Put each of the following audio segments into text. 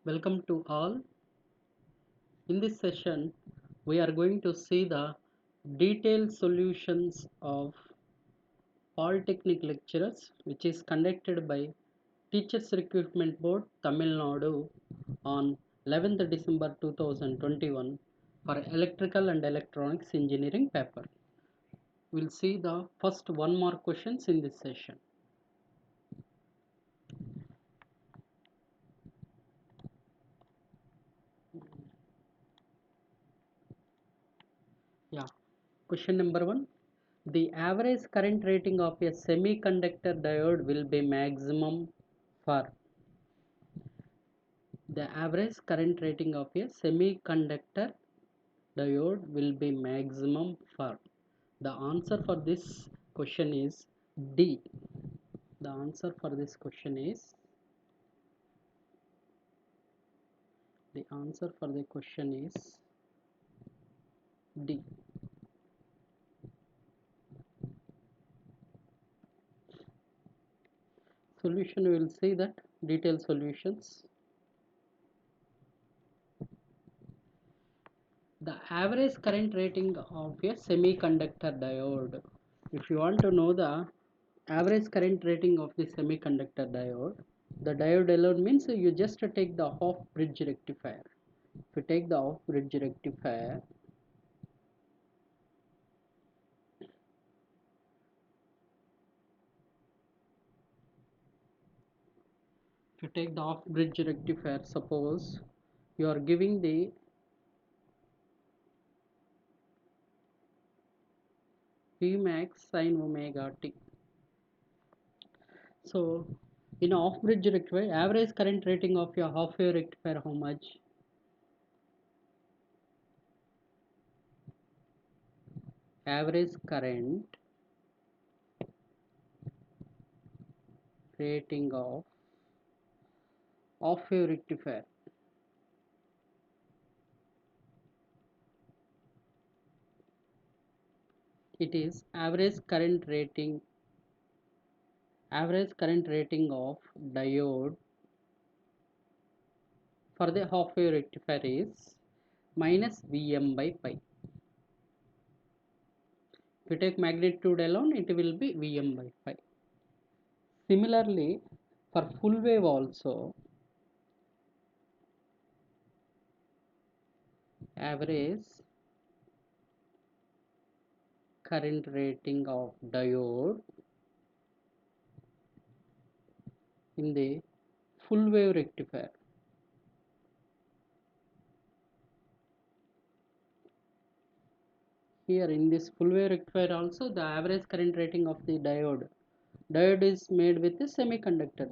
Welcome to all. In this session, we are going to see the detailed solutions of Polytechnic lectures, which is conducted by Teachers Recruitment Board, Tamil Nadu, on 11th December 2021 for Electrical and Electronics Engineering paper. We'll see the first one mark questions in this session. Yeah. Question number one. The average current rating of a semiconductor diode will be maximum for the average current rating of a semiconductor diode will be maximum for. The answer for this question is D. The answer for this question is the answer for the question is D. Solution, we will see that detailed solutions. The average current rating of a semiconductor diode. If you want to know the average current rating of the semiconductor diode, the diode alone means you just take the half bridge rectifier. If you take the half bridge rectifier, suppose you are giving the Vmax sin omega t. So in a half bridge rectifier, average current rating of your half wave rectifier how much? Average current rating of half wave rectifier. It is average current rating of diode for the half wave rectifier is minus Vm by pi. If you take magnitude alone, it will be Vm by pi. Similarly, for full wave also, average current rating of diode in the full wave rectifier. Here in this full wave rectifier also, the average current rating of the diode is made with a semiconductor,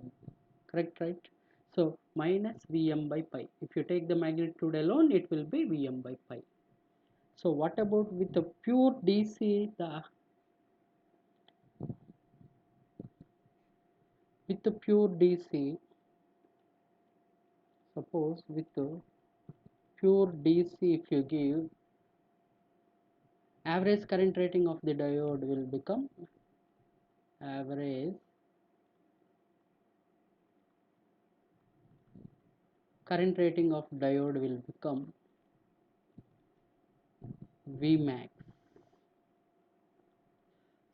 correct, right? So minus Vm by pi. If you take the magnitude alone, it will be Vm by pi. So what about with the pure DC? With the pure DC, suppose with the pure DC, if you give average current rating of the diode will become average current rating of diode will become Vmax.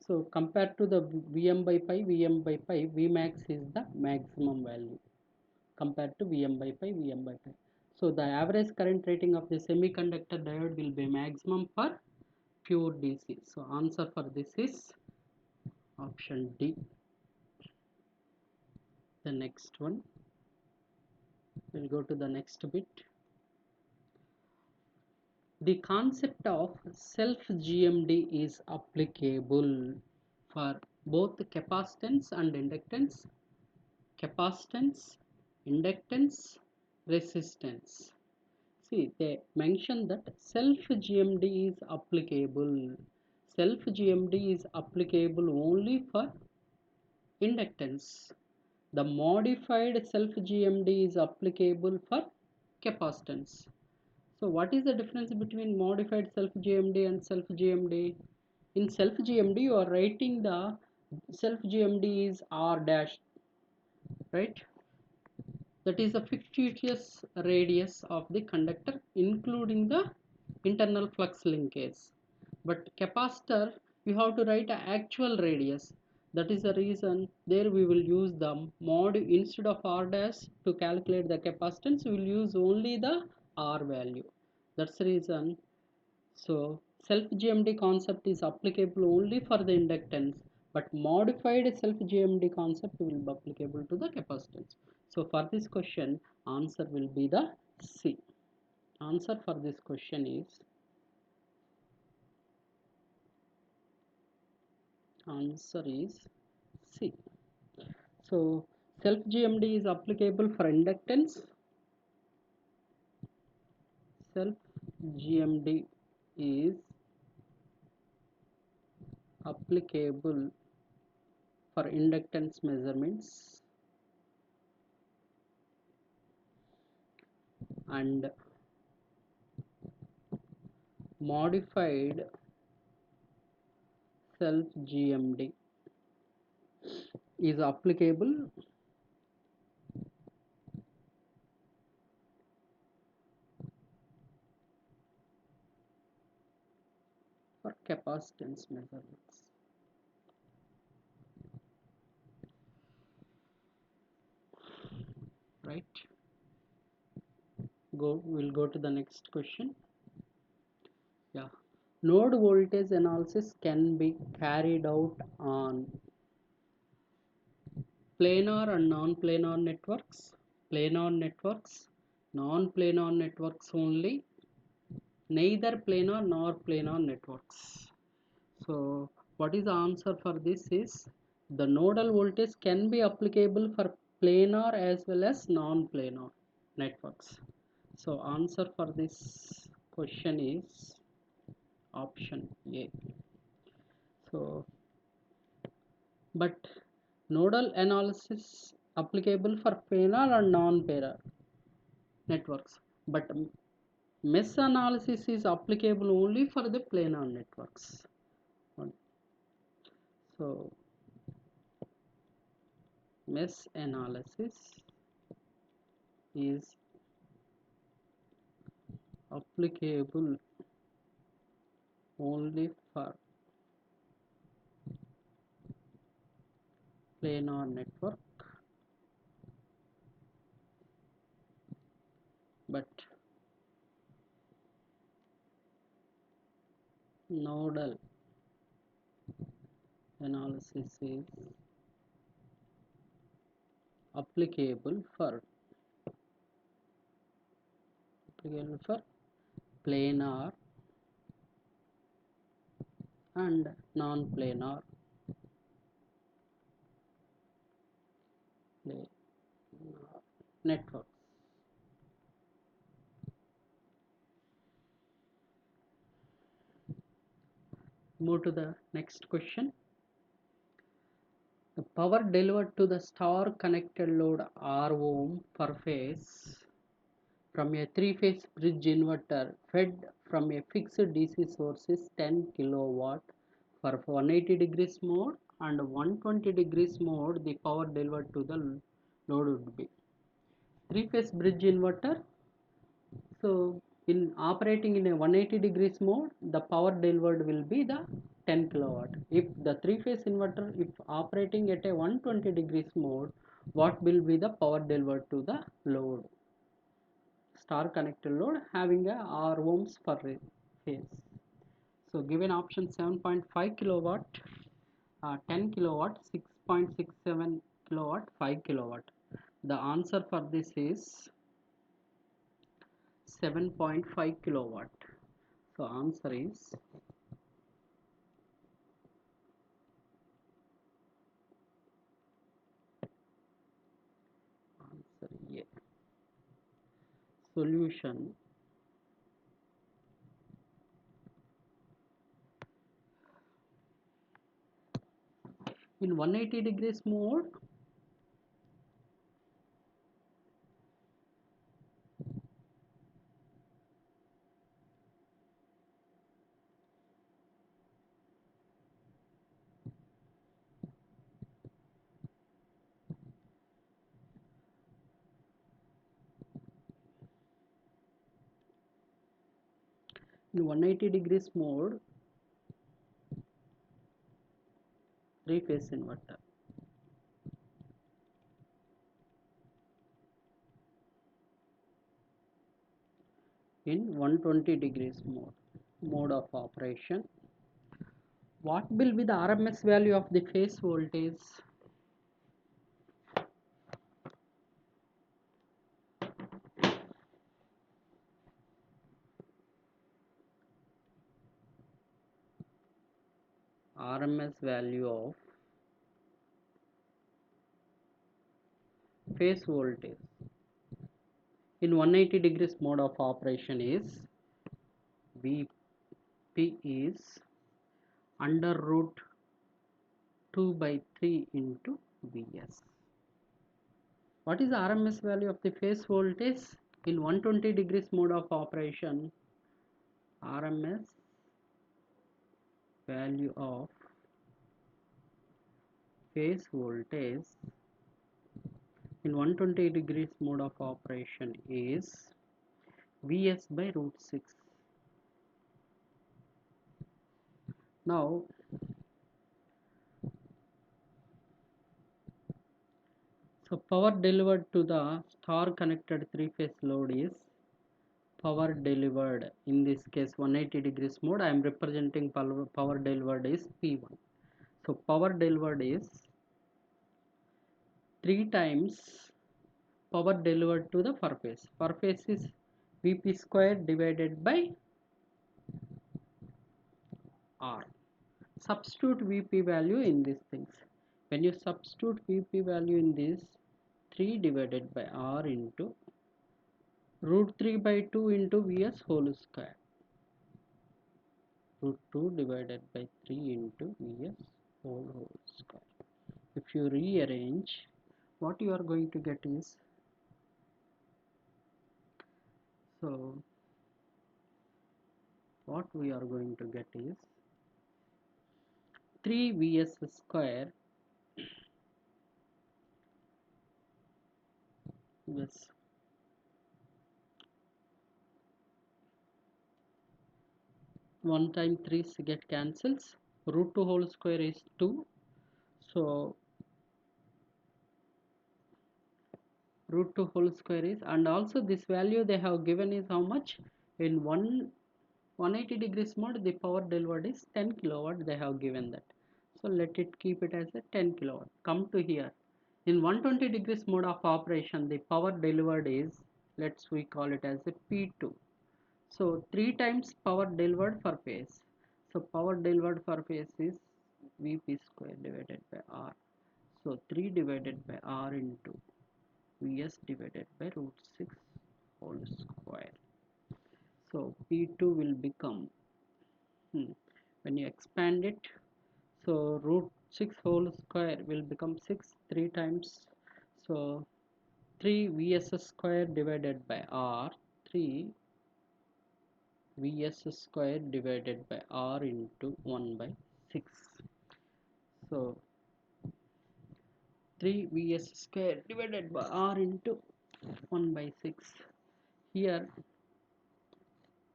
So compared to the Vm by pi, Vmax is the maximum value compared to Vm by pi, So the average current rating of the semiconductor diode will be maximum for pure DC. So answer for this is option D. The next one, we'll go to the next bit. The concept of self GMD is applicable for both capacitance and inductance, capacitance, inductance, resistance. See, they mention that self GMD is applicable. Self GMD is applicable only for inductance. The modified self GMD is applicable for capacitance. So what is the difference between modified self GMD and self GMD? In self GMD, you are writing the self GMD is R dash, right? that is the fictitious radius of the conductor including the internal flux linkage. But capacitor, you have to write an actual radius. That is the reason there we will use the mod instead of r dash to calculate the capacitance. We will use only the r value. That's the reason. So self-GMD concept is applicable only for the inductance, but modified self-GMD concept will be applicable to the capacitance. So for this question, answer will be the C. Answer for this question is C. So self-GMD is applicable for inductance. Self-GMD is applicable for inductance measurements, and modified self-GMD is applicable for capacitance measurements. Right? We'll go to the next question. Yeah. Node voltage analysis can be carried out on planar and non-planar networks, planar networks, non-planar networks only, neither planar nor planar networks. So what is the answer for this is the nodal voltage can be applicable for planar as well as non-planar networks. So answer for this question is option A. So but nodal analysis applicable for planar and non-planar networks, but mesh analysis is applicable only for the planar networks. So mesh analysis is applicable only for planar network, but nodal analysis is applicable for planar and non-planar networks. Move to the next question. The power delivered to the star connected load R ohm per phase from a three-phase bridge inverter fed from a fixed DC source is 10 kilowatt. For 180 degrees mode and 120 degrees mode, the power delivered to the load would be three-phase bridge inverter. So in operating in a 180 degrees mode, the power delivered will be the 10 kilowatt. If the three-phase inverter, if operating at a 120 degrees mode, what will be the power delivered to the load? Star connected load having a R ohms per phase. So given option 7.5 kilowatt, 10 kilowatt, 6.67 kilowatt, 5 kilowatt. The answer for this is 7.5 kilowatt. So answer is answer A. Solution. In 180 degrees mode, In 180 degrees mode, three phase inverter. In 120 degrees mode of operation, what will be the RMS value of the phase voltage? RMS value of phase voltage in 180 degrees mode of operation is Vp is under root 2 by 3 into Vs. What is the RMS value of the phase voltage in 120 degrees mode of operation? RMS value of phase voltage in 120 degrees mode of operation is Vs by root 6. Now so power delivered to the star connected three phase load is power delivered. In this case 180 degrees mode, I am representing power delivered is P1. So power delivered is 3 times power delivered to the per phase. Per phase is Vp square divided by R. Substitute Vp value in these things. When you substitute Vp value in this, 3 divided by R into root 3 by 2 into Vs whole square. Root 2 divided by 3 into Vs whole square. If you rearrange, what you are going to get is, so what we are going to get is 3 Vs square Yes. 1 time 3 get cancels. Root 2 whole square is 2. So root 2 whole square is, and also this value they have given is how much? In 180 degrees mode, the power delivered is 10 kilowatt. They have given that. So let it keep it as a 10 kilowatt. Come to here. In 120 degrees mode of operation, the power delivered is, we call it as a P2. So 3 times power delivered per phase. So power delivered per phase is Vp square divided by R. So 3 divided by R into Vs divided by root 6 whole square. So P2 will become, when you expand it, so root 6 whole square will become 6 3 times. So 3 Vs square divided by R, 3 Vs square divided by R into 1 by 6. So 3 Vs square divided by R into 1 by 6. Here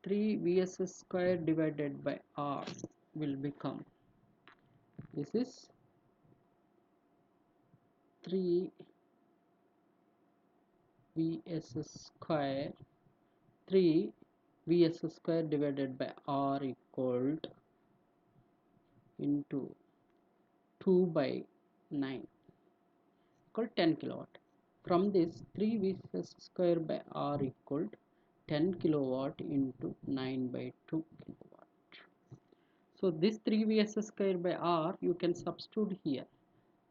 3 Vs square divided by R will become, this is 3 Vs square, 3 Vs square divided by R equal into 2 by 9 equal 10 kilowatt. From this 3 Vs square by R equal 10 kilowatt into 9 by 2 kilowatt. So this 3 Vs square by R you can substitute here.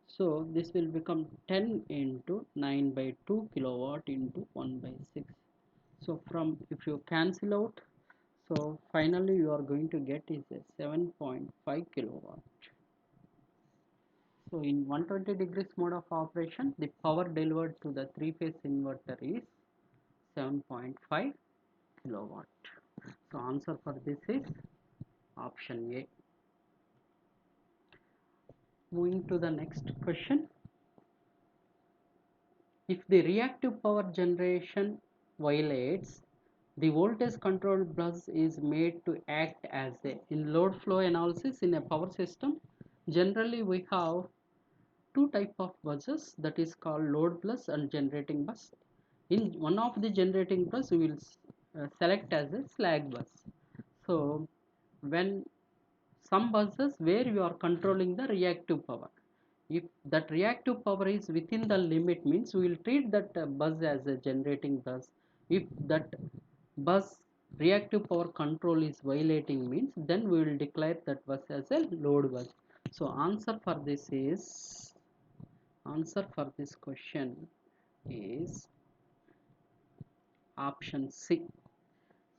So this will become 10 into 9 by 2 kilowatt into 1 by 6. So from, if you cancel out, so finally you are going to get is a 7.5 kilowatt. So in 120 degrees mode of operation, the power delivered to the three phase inverter is 7.5 kilowatt. So answer for this is option A. Moving to the next question. If the reactive power generation violates The voltage controlled bus is made to act as a in load flow analysis in a power system. Generally we have two type of buses, that is called load bus and generating bus. In one of the generating bus we will select as a slack bus. So when some buses where you are controlling the reactive power, if that reactive power is within the limit means we will treat that bus as a generating bus. If that bus reactive power control is violating means then we will declare that bus as a load bus. So answer for this question is option C.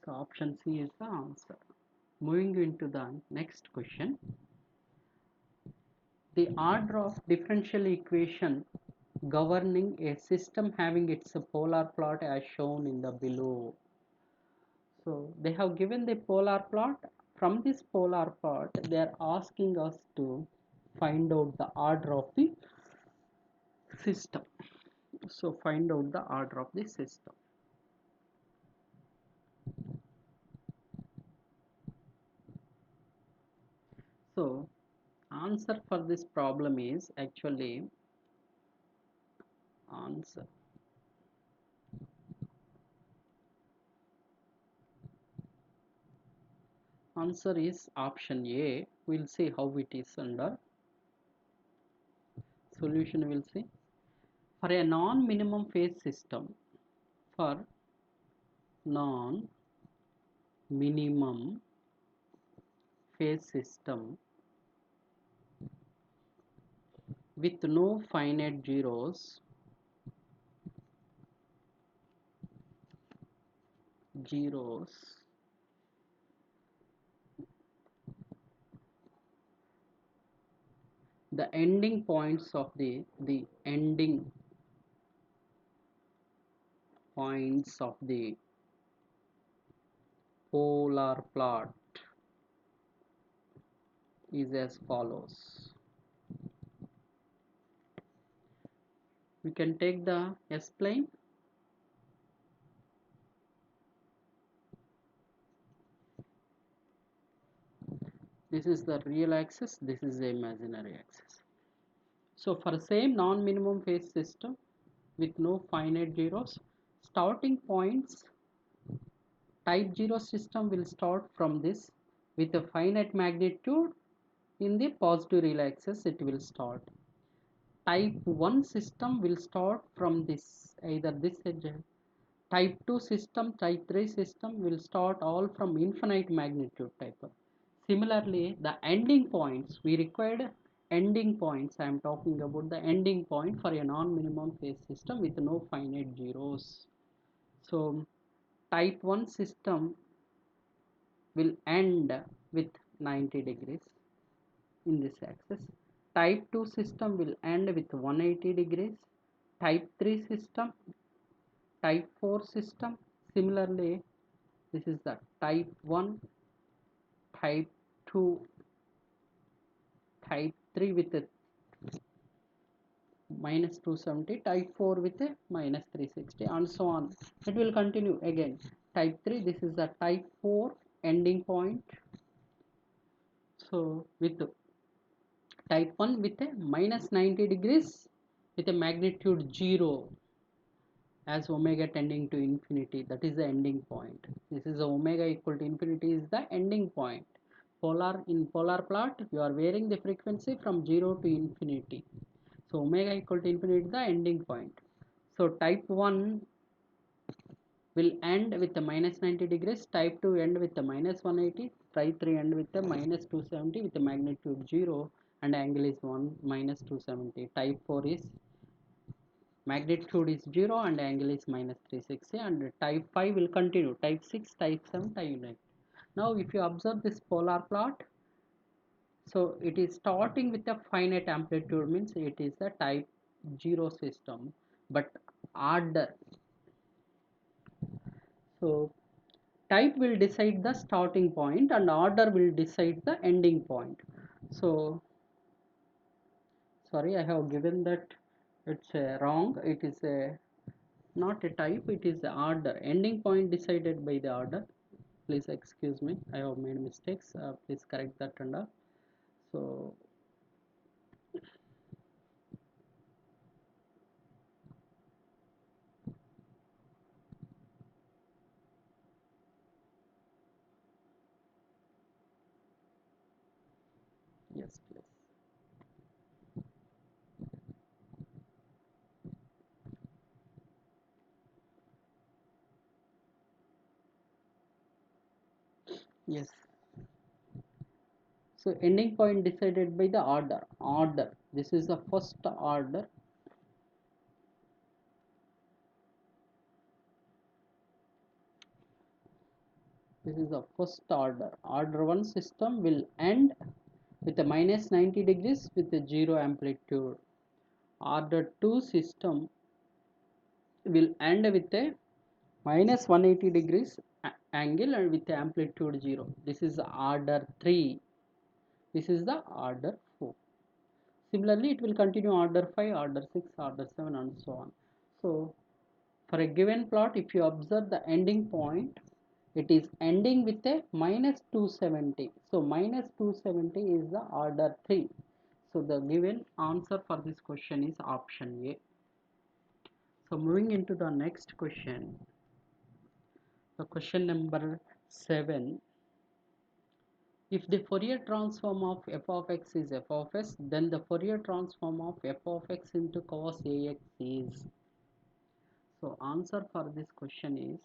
So option C is the answer. Moving into the next question. The order of differential equation governing a system having its polar plot as shown in the below. So they have given the polar plot. From this polar plot they are asking us to find out the order of the system. So find out the order of the system. So answer for this problem is actually answer answer is option A. We'll see how it is under solution. We'll see. For a non-minimum phase system, for non-minimum phase system with no finite zeros, the ending points of the ending points of the polar plot is as follows. We can take the S-plane. This is the real axis, this is the imaginary axis. So for same non-minimum phase system with no finite zeros, starting points, type 0 system will start from this with a finite magnitude. In the positive real axis it will start. Type 1 system will start from this, either this edge. Type 2 system, type 3 system will start all from infinite magnitude type. Similarly, the ending points, we required ending points. I am talking about the ending point for a non-minimum phase system with no finite zeros. So type 1 system will end with 90 degrees in this axis. Type 2 system will end with 180 degrees. Type 3 system, type 4 system, similarly this is the type 1, type 2, type 3 with a minus 270, type 4 with a minus 360 and so on. It will continue again. Type 3, this is the type 4 ending point. So with type 1 with a minus 90 degrees with a magnitude 0 as omega tending to infinity, that is the ending point. This is omega equal to infinity is the ending point. In polar plot you are varying the frequency from 0 to infinity. So omega equal to infinity is the ending point. So type 1 will end with the minus 90 degrees, type 2 end with the minus 180, type 3 end with the minus 270 with the magnitude 0 and angle is 1 minus 270. Type 4 is magnitude is 0 and angle is minus 360, and type 5 will continue, type 6, type 7, type 9. Now if you observe this polar plot, so it is starting with a finite amplitude means it is a type 0 system, but order. So type will decide the starting point and order will decide the ending point. So sorry, I have given that it's wrong. It is a Not a type, it is the order. Ending point decided by the order. Please excuse me, I have made mistakes. Please correct that and all. So yes, please. Yes. So ending point decided by the order. Order. This is the first order. This is the first order. Order 1 system will end with a minus 90 degrees with a 0 amplitude. Order 2 system will end with a minus 180 degrees angle and with amplitude 0. This is order 3. This is the order 4. Similarly, it will continue order 5, order 6, order 7 and so on. So, for a given plot, if you observe the ending point, it is ending with a minus 270. So, minus 270 is the order 3. So, the given answer for this question is option A. So, moving into the next question. The question number 7. If the Fourier transform of f of x is f of s, then the Fourier transform of f of x into cos ax is. So answer for this question is,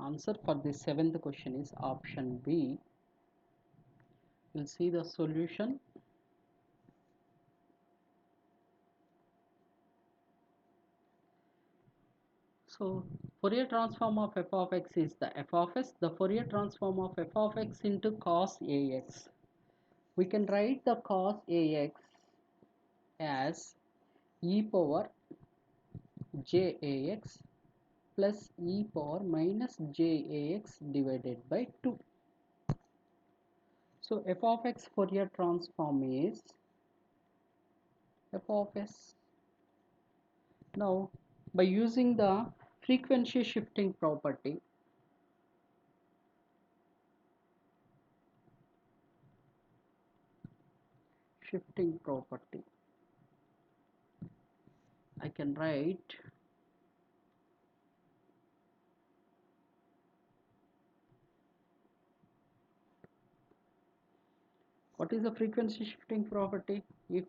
answer for the seventh question is option B. We'll see the solution. So Fourier transform of f of x is the f of s, the Fourier transform of f of x into cos ax. We can write the cos ax as e power jax plus e power minus jax divided by 2. So f of x Fourier transform is f of s. Now by using the frequency shifting property, I can write what is the frequency shifting property. If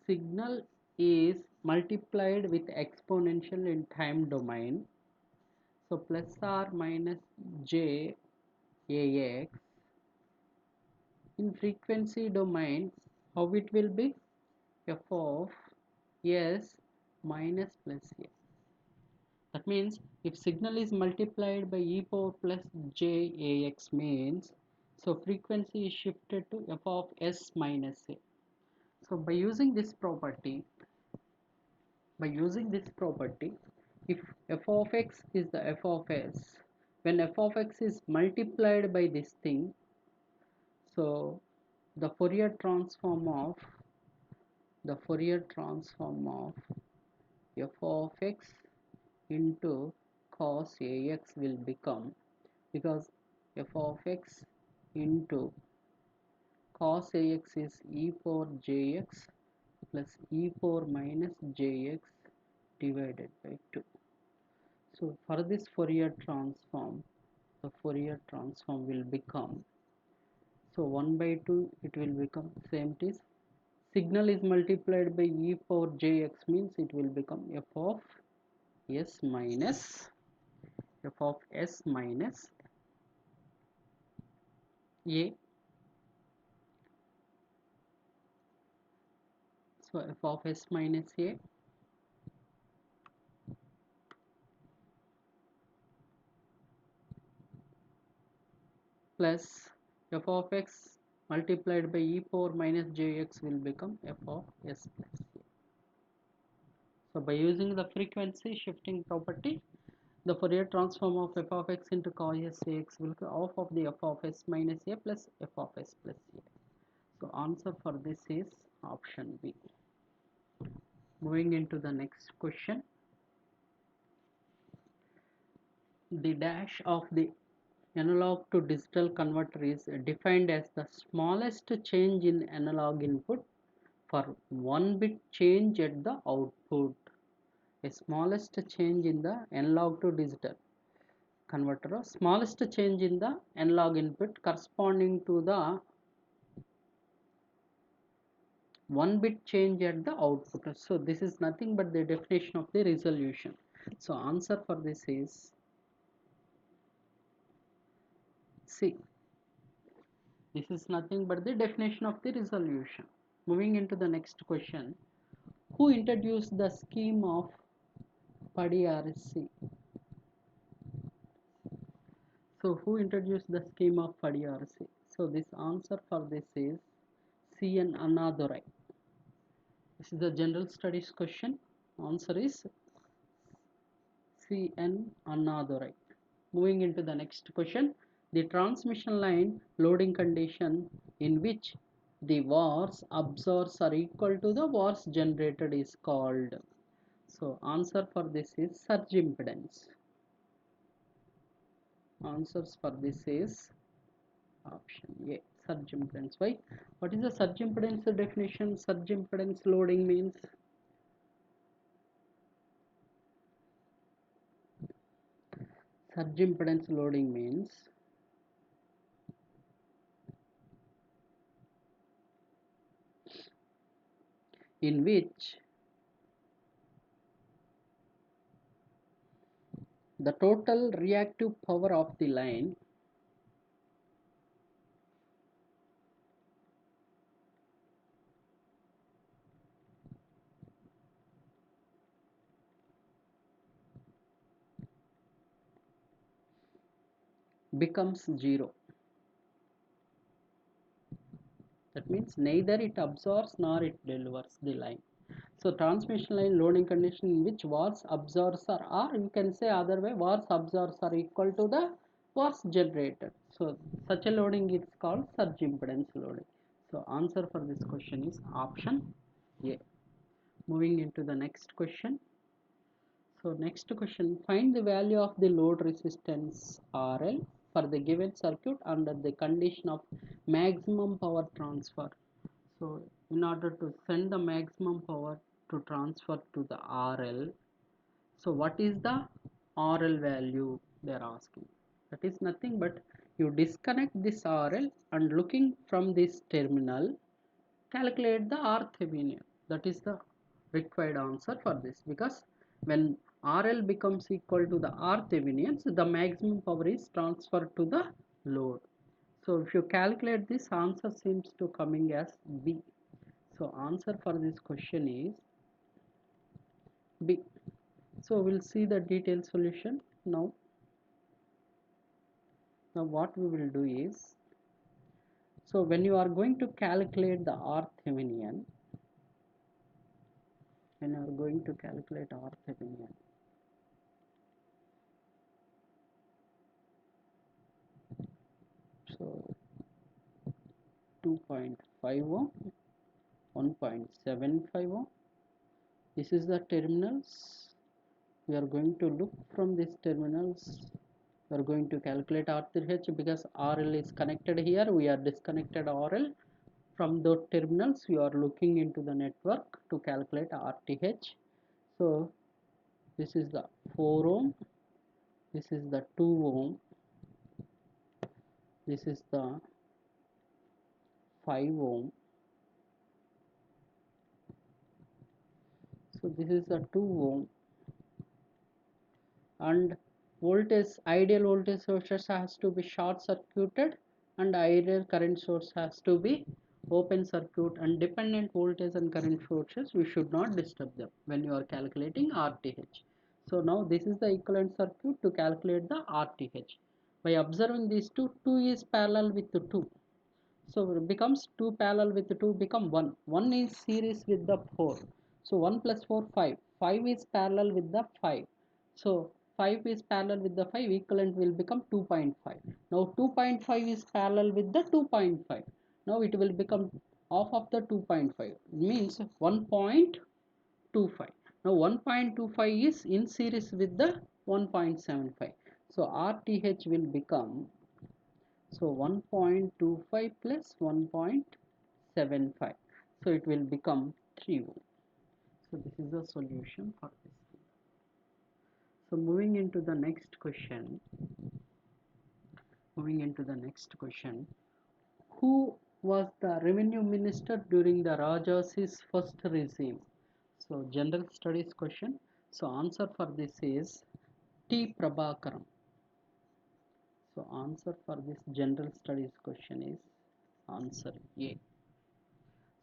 signal is multiplied with exponential in time domain, so plus or minus j ax, in frequency domain, how it will be? F of s minus plus a. That means if signal is multiplied by e power plus j ax means, so frequency is shifted to f of s minus a. So by using this property, if f of x is the f of s, when f of x is multiplied by this thing, so the Fourier transform of f of x into cos ax will become, because f of x into cos ax is e power jx plus e power minus jx divided by 2. So for this Fourier transform, the Fourier transform will become, so 1 by 2 it will become same, it is signal is multiplied by e power jx means it will become f of s minus a. So f of s minus a plus f of x multiplied by e power minus jx will become f of s plus a. So by using the frequency shifting property, the Fourier transform of f of x into cos ax will be off of the f of s minus a plus f of s plus a. So answer for this is option B. Moving into the next question. The dash of the analog to digital converter is defined as the smallest change in analog input for 1 bit change at the output. A smallest change in the analog to digital converter, or smallest change in the analog input corresponding to the 1 bit change at the output. So this is nothing but the definition of the resolution. So answer for this is C. This is nothing but the definition of the resolution. Moving into the next question. Who introduced the scheme of Padi-RC? So who introduced the scheme of Padi-RC? So this answer for this is C.N. Annadurai. This is a general studies question. Answer is C.N. Annadurai. Moving into the next question. The transmission line loading condition in which the VARs absorbs are equal to the VARs generated is called. So answer for this is surge impedance. Answers for this is option A, surge impedance. Why? What is the surge impedance definition? Surge impedance loading means in which the total reactive power of the line becomes zero. That means neither it absorbs nor it delivers the line. So transmission line loading condition in which VARs absorbs are, or you can say other way, VARs absorbs are equal to the VARs generated. So such a loading is called surge impedance loading. So answer for this question is option A. Moving into the next question. So next question, find the value of the load resistance RL for the given circuit under the condition of maximum power transfer. So in order to send the maximum power to transfer to the RL, so what is the RL value they are asking? That is nothing but you disconnect this RL and looking from this terminal, calculate the RThevenin. That is the required answer for this, because when RL becomes equal to the RThevenin, so the maximum power is transferred to the load. So if you calculate this, answer seems to coming as B. So answer for this question is B. So we'll see the detailed solution now. Now what we will do is, so when you are going to calculate the RThevenin, so 2.5 ohm, 1.75 ohm, this is the terminals. We are going to look from these terminals. We are going to calculate RTH because RL is connected here. We are disconnected RL. From the terminals, you are looking into the network to calculate RTH. So this is the 4 ohm, this is the 2 ohm, this is the 5 ohm. So this is the 2 ohm, and voltage, ideal voltage sources has to be short circuited and ideal current source has to be open circuit, and dependent voltage and current sources we should not disturb them when you are calculating RTH. So now this is the equivalent circuit to calculate the RTH. By observing these two, 2 is parallel with the 2. So it becomes 2 parallel with 2 become 1. 1 is series with the 4. So 1 plus 4, 5. 5 is parallel with the 5. So 5 is parallel with the 5, equivalent will become 2.5. Now 2.5 is parallel with the 2.5. Now it will become half of the 2.5. Means 1.5 Now 1.25 is in series with the 1.75. So RTH will become, so 1.25 plus 1.75. So it will become 3 ohm. So this is the solution for this. So moving into the next question. Who was the revenue minister during the Rajasi's first regime? So general studies question. So answer for this is T. Prabhakaran. So answer for this general studies question is answer A.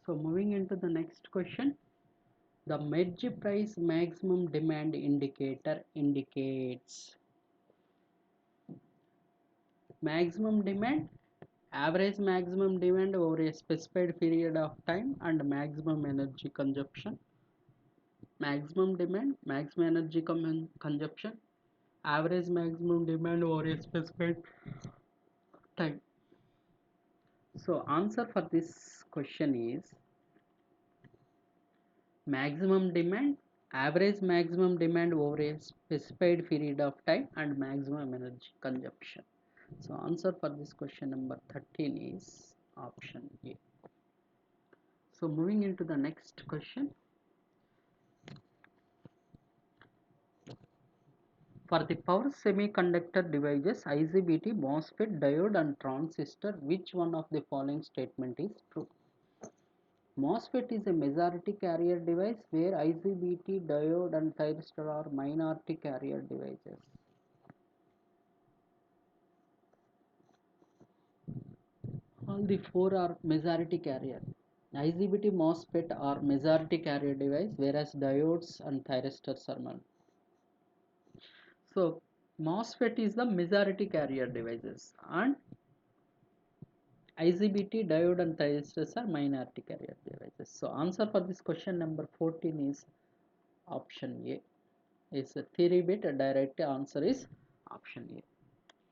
So moving into the next question. The merge price maximum demand indicator indicates maximum demand, average maximum demand over a specified period of time, and maximum energy consumption. Maximum demand, maximum energy consumption, average maximum demand over a specified time. So answer for this question is maximum demand, average maximum demand over a specified period of time, and maximum energy consumption. So answer for this question number 13 is option A. So moving into the next question. For the power semiconductor devices IGBT, MOSFET, diode and transistor, which one of the following statement is true? MOSFET is a majority carrier device where IGBT, diode and thyristor are minority carrier devices. All the four are majority carrier. IGBT, MOSFET are majority carrier device, whereas diodes and thyristors are not. So MOSFET is the majority carrier devices and IGBT, diode and thyristors are minority carrier devices. So answer for this question number 14 is option A. It's a theory bit, a direct answer is option A.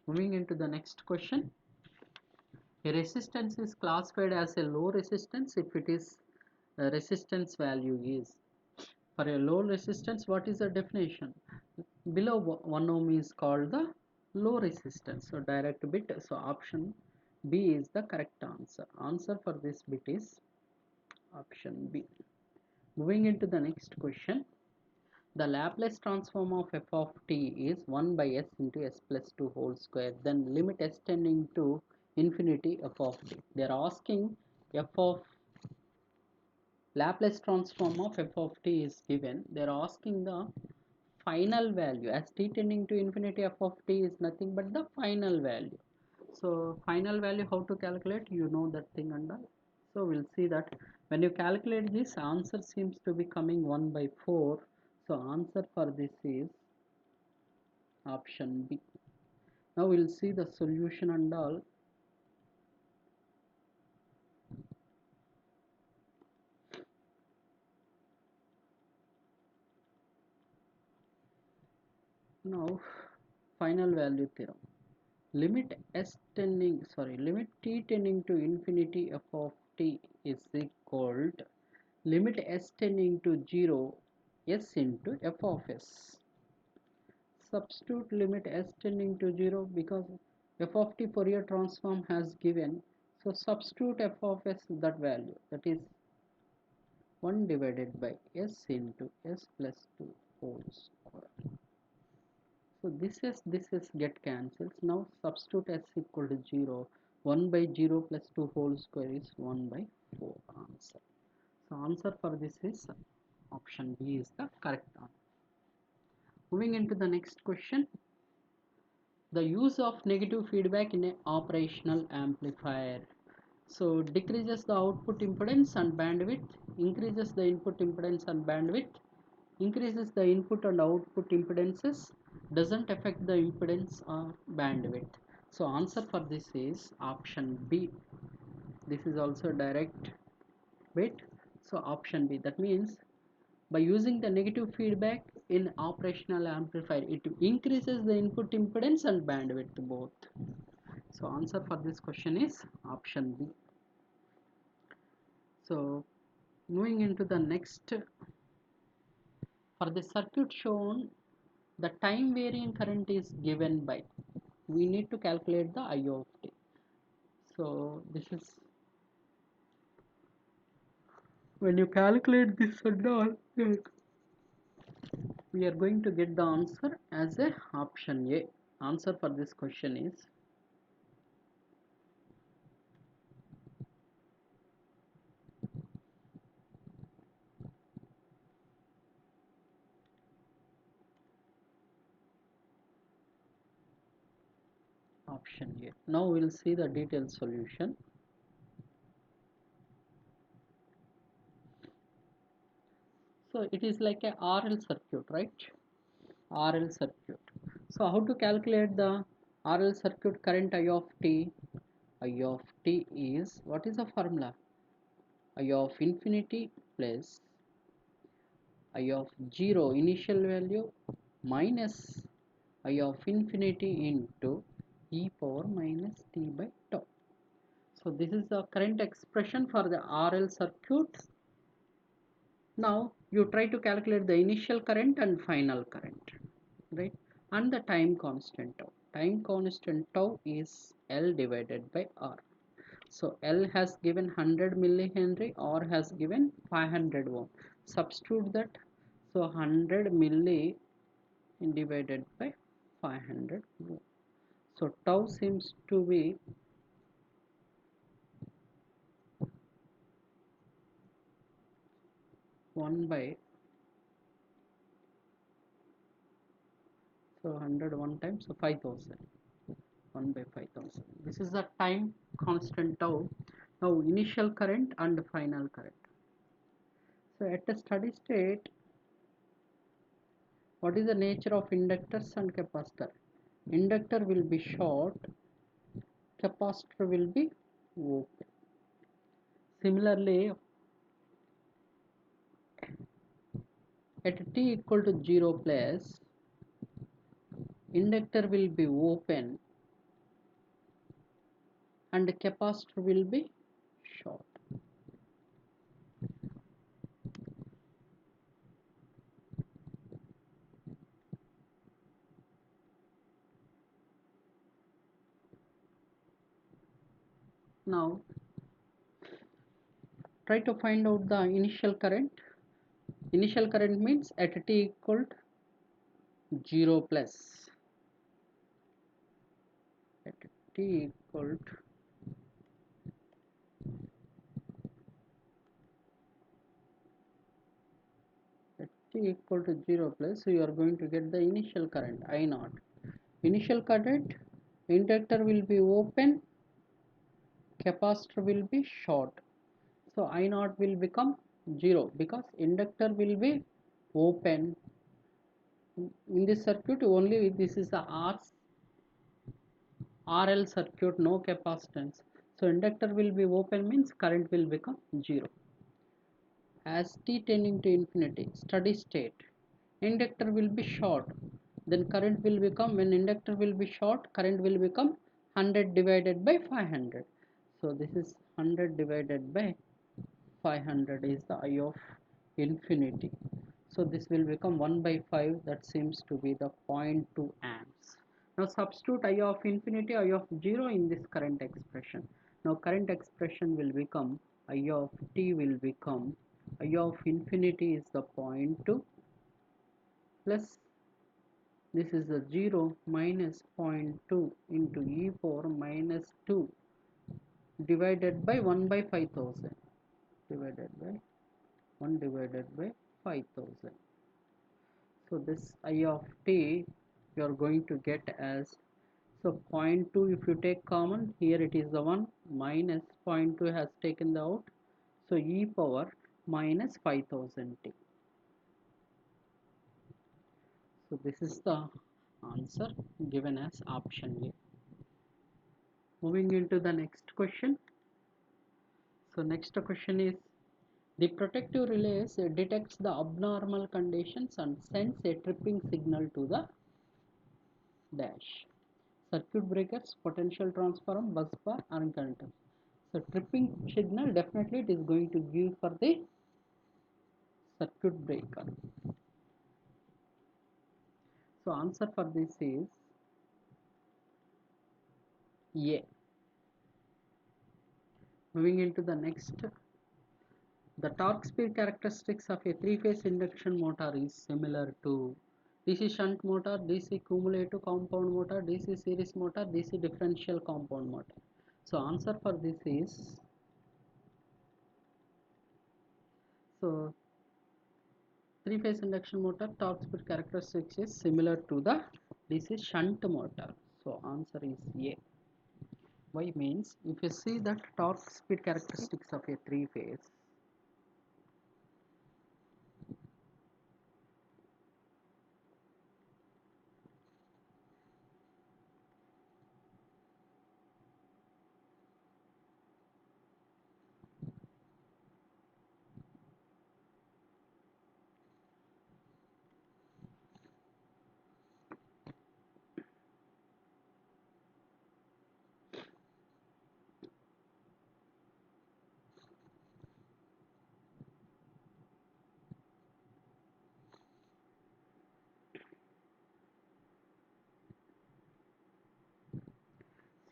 Moving into the next question. A resistance is classified as a low resistance if it is resistance value is. For a low resistance, what is the definition? Below 1 ohm is called the low resistance. So direct bit. So option B is the correct answer. Answer for this bit is option B. Moving into the next question. The Laplace transform of f of t is 1 by s into s plus 2 whole square. Then limit s tending to infinity f of t. They are asking f of Laplace transform of f of t is given. They are asking the final value as t tending to infinity f of t is nothing but the final value. So final value, how to calculate, you know that thing and all. So we'll see that when you calculate this, answer seems to be coming 1 by 4. So answer for this is option B. Now we'll see the solution and all. Now final value theorem. Limit t tending to infinity f of t is equal to limit s tending to 0 s into f of s. Substitute limit s tending to 0 because f of t Fourier transform has given. So substitute f of s that value, that is 1 divided by s into s plus 2 whole square. So this is get cancels. Now substitute s equal to 0. 1 by 0 plus 2 whole square is 1 by 4 answer. So answer for this is option B is the correct answer. Moving into the next question. The use of negative feedback in an operational amplifier. So decreases the output impedance and bandwidth, increases the input impedance and bandwidth, increases the input and output impedances, doesn't affect the impedance or bandwidth. So answer for this is option B. This is also direct bit. So option B. That means by using the negative feedback in operational amplifier, it increases the input impedance and bandwidth both. So answer for this question is option B. So moving into the next For the circuit shown, the time varying current is given by, we need to calculate the I of t. So this is, when you calculate this and all, we are going to get the answer as a option A. Answer for this question is option A. Now we'll see the detailed solution. So it is like a RL circuit, right? RL circuit. So how to calculate the RL circuit current I of t? I of t is, what is the formula? I of infinity plus I of 0 initial value minus I of infinity into e power minus t by tau. So this is the current expression for the RL circuit. Now you try to calculate the initial current and final current, right? And the time constant tau. Time constant tau is L divided by R. So L has given 100 millihenry, R has given 500 ohm. Substitute that. So 100 milli divided by 500 ohm. So tau seems to be 1 by, so 100 one time, so 5000. 1 by 5000. This is the time constant tau. Now initial current and final current. So at a steady state, what is the nature of inductors and capacitor? Inductor will be short, capacitor will be open. Similarly, at t equal to 0 plus, inductor will be open and capacitor will be short. Now try to find out the initial current. Initial current means at t equal to 0 plus, at t equal to at t equal to 0 plus, so you are going to get the initial current I naught. Initial current, inductor will be open, capacitor will be short. So I naught will become 0 because inductor will be open. In this circuit only, this is the RL circuit, no capacitance. So inductor will be open means current will become 0. As t tending to infinity, steady state, inductor will be short, then current will become, when inductor will be short, current will become 100 divided by 500. So this is 100 divided by 500 is the I of infinity. So this will become 1 by 5, that seems to be the 0.2 amps. Now substitute I of infinity, I of 0 in this current expression. Now current expression will become, I of t will become, I of infinity is the 0.2 plus, this is the 0 minus 0.2 into e power minus 2 divided by 1 by 5000, divided by 1 divided by 5000. So this I of t you are going to get as, so 0.2 if you take common, here it is the 1, minus 0.2 has taken the out, so e power minus 5000 t. So this is the answer given as option A. Moving into the next question. So next question is, the protective relays detects the abnormal conditions and sends a tripping signal to the dash. Circuit breakers, potential transformer, bus bar, and conductor. So tripping signal definitely it is going to give for the circuit breaker. So answer for this is A. Moving into the next, the torque speed characteristics of a three-phase induction motor is similar to DC shunt motor, DC cumulative compound motor, DC series motor, DC differential compound motor. So answer for this is, so three-phase induction motor torque speed characteristics is similar to the DC shunt motor. So answer is A. Why means if you see that torque speed characteristics of a three-phase,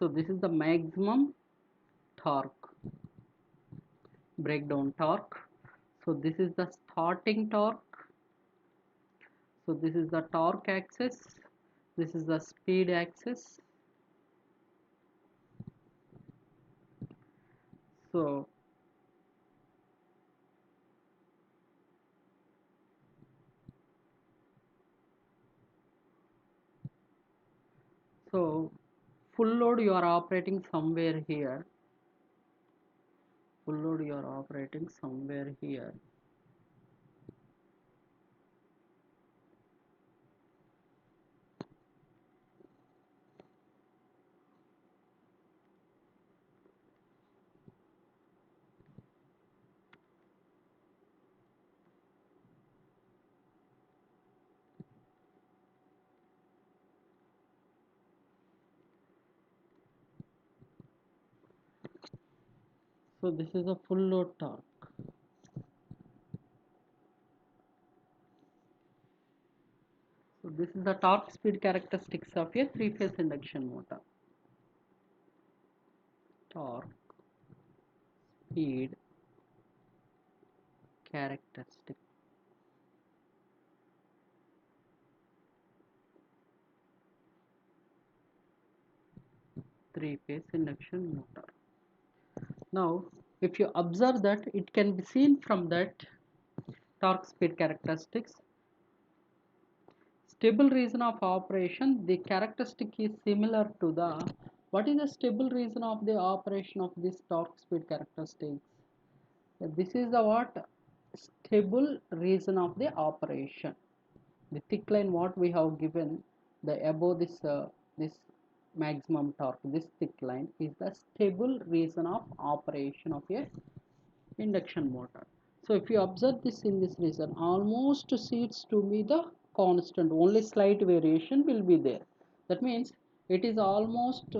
so this is the maximum torque, breakdown torque. So this is the starting torque. So this is the torque axis, this is the speed axis. So so full load you are operating somewhere here, full load you are operating somewhere here. So this is a full load torque. So this is the torque speed characteristics of a three-phase induction motor. Torque speed characteristic. Three-phase induction motor. Now, if you observe that, it can be seen from that torque speed characteristics. Stable region of operation, the characteristic is similar to the, what is the stable region of the operation of this torque speed characteristics? This is the what? Stable region of the operation. The thick line what we have given, the above this maximum torque, this thick line is the stable region of operation of a induction motor. So if you observe this in this region, almost seems to be the constant, only slight variation will be there. That means it is almost,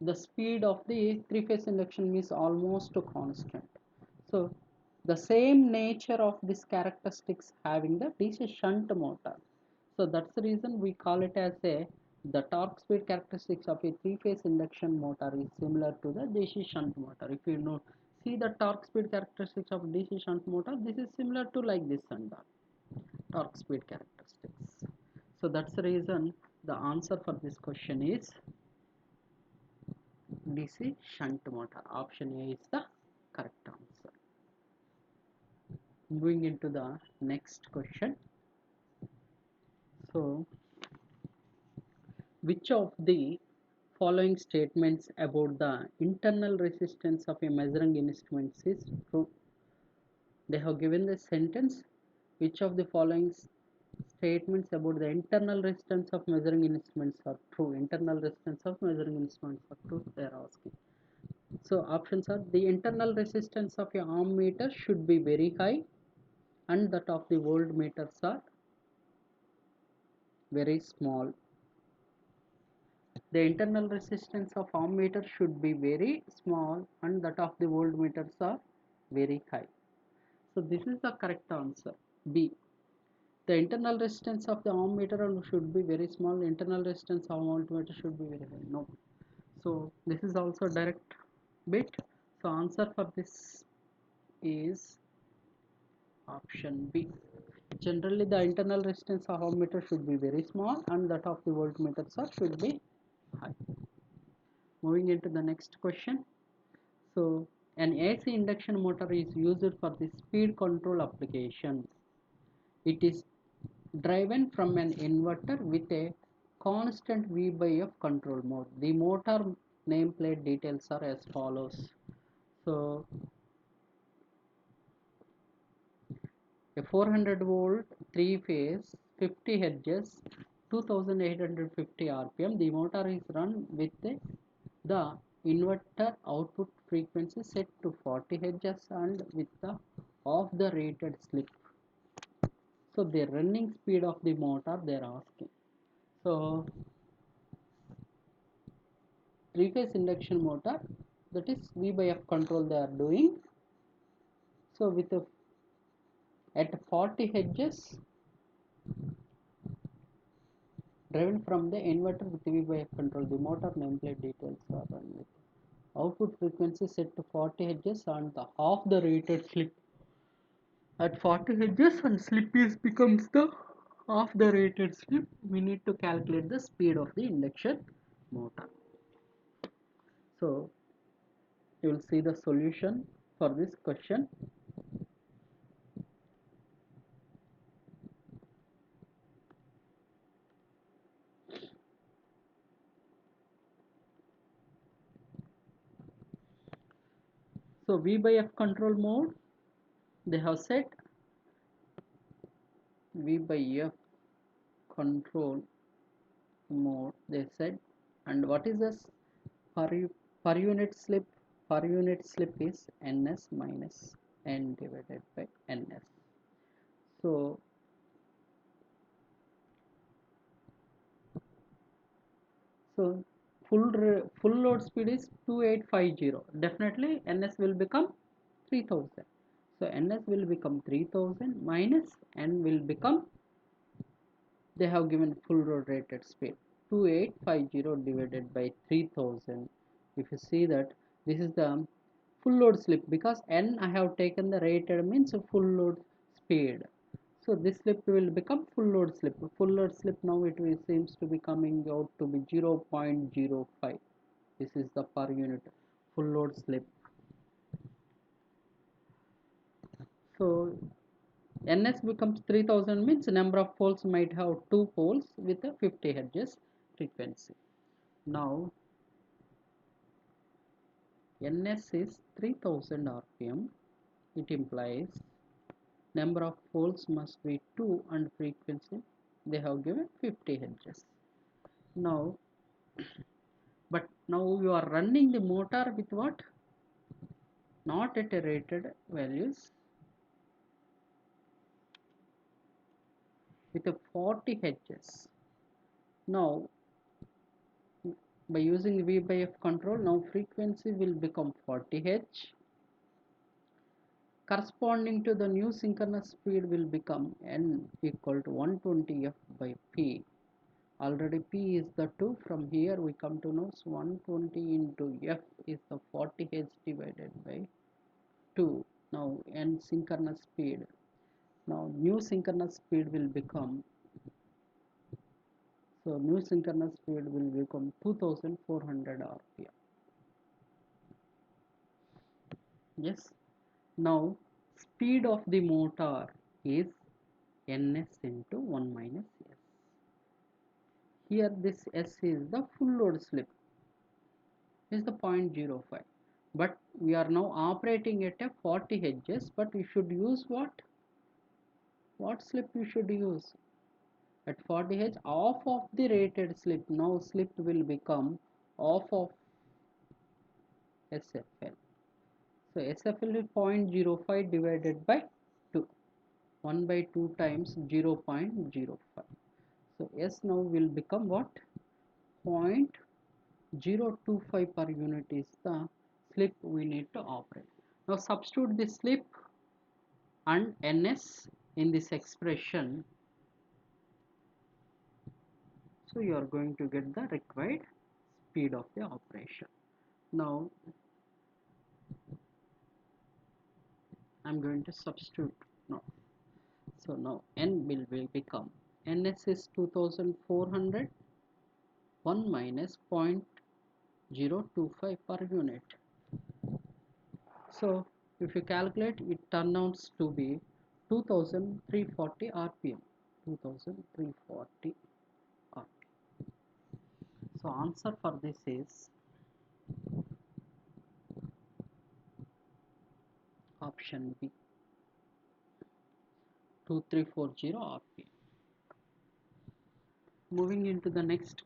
the speed of the three-phase induction is almost constant. So the same nature of this characteristics having the DC shunt motor. So that's the reason we call it as a, the torque speed characteristics of a three-phase induction motor is similar to the DC shunt motor. If you know, see the torque speed characteristics of DC shunt motor, this is similar to like this and that torque speed characteristics. So that's the reason the answer for this question is DC shunt motor. Option A is the correct answer. Moving into the next question. So, which of the following statements about the internal resistance of a measuring instrument is true? They have given the sentence, which of the following statements about the internal resistance of measuring instruments are true? Internal resistance of measuring instruments are true, they are asking. So options are, the internal resistance of a ohm meter should be very high and that of the voltmeters are very small. The internal resistance of ohm meter should be very small and that of the voltmeters are very high. So this is the correct answer, B. the internal resistance of the ohm meter should be very small, internal resistance of voltmeter should be very high. No, so this is also direct bit. So answer for this is option B. Generally the internal resistance of ohm meter should be very small and that of the voltmeter should be high. Moving into the next question. So an AC induction motor is used for the speed control application. It is driven from an inverter with a constant V by F control mode. The motor nameplate details are as follows. So a 400 volt 3 phase 50 hertz 2850 rpm. The motor is run with the inverter output frequency set to 40 hertz and with the off the rated slip. So the running speed of the motor they are asking. So three phase induction motor, that is V by F control they are doing. So with at 40 hertz driven from the inverter with V by F control, the motor nameplate details are run with output frequency set to 40 hertz and the half the rated slip. At 40 hertz and slip is becomes the half the rated slip, we need to calculate the speed of the induction motor. So you will see the solution for this question. So V by F control mode, they have set V by F control mode, they said, and what is this per unit slip? Per unit slip is ns minus n divided by ns. So full load speed is 2850. Definitely ns will become 3000. So ns will become 3000 minus n will become, they have given full load rated speed 2850 divided by 3000. If you see that this is the full load slip, because n I have taken the rated means full load speed. So this slip will become full load slip. Full load slip now it will, seems to be coming out to be 0.05. This is the per unit full load slip. So ns becomes 3000 means number of poles might have 2 poles with a 50 hertz frequency. Now ns is 3000 rpm. It implies number of poles must be 2 and frequency they have given 50 hertz. Now but now you are running the motor with what? Not at a rated values, with a 40 hertz. Now by using V by F control, now frequency will become 40 Hz. Corresponding to the new synchronous speed will become N equal to 120 F by P. Already P is the 2. From here we come to know 120 into F is the 40 Hz divided by 2. Now N synchronous speed. Now new synchronous speed will become, so new synchronous speed will become 2400 rpm. Yes. Now speed of the motor is ns into 1 minus s. Here this s is the full load slip, is the 0.05. But we are now operating at a 40 hertz, but we should use what slip we should use? At 40 hertz, off of the rated slip. Now slip will become off of SFL. So SFL is 0.05 divided by 2. 1 by 2 times 0.05. So S now will become what? 0.025 per unit is the slip we need to operate. Now substitute the slip and ns in this expression. So you are going to get the required speed of the operation. Now I'm going to substitute now. So now n will become ns is 2400, 1 minus 0.025 per unit. So if you calculate, it turns out to be 2340 rpm. 2340 rpm. So answer for this is option B, 2340 rpm. Moving into the next.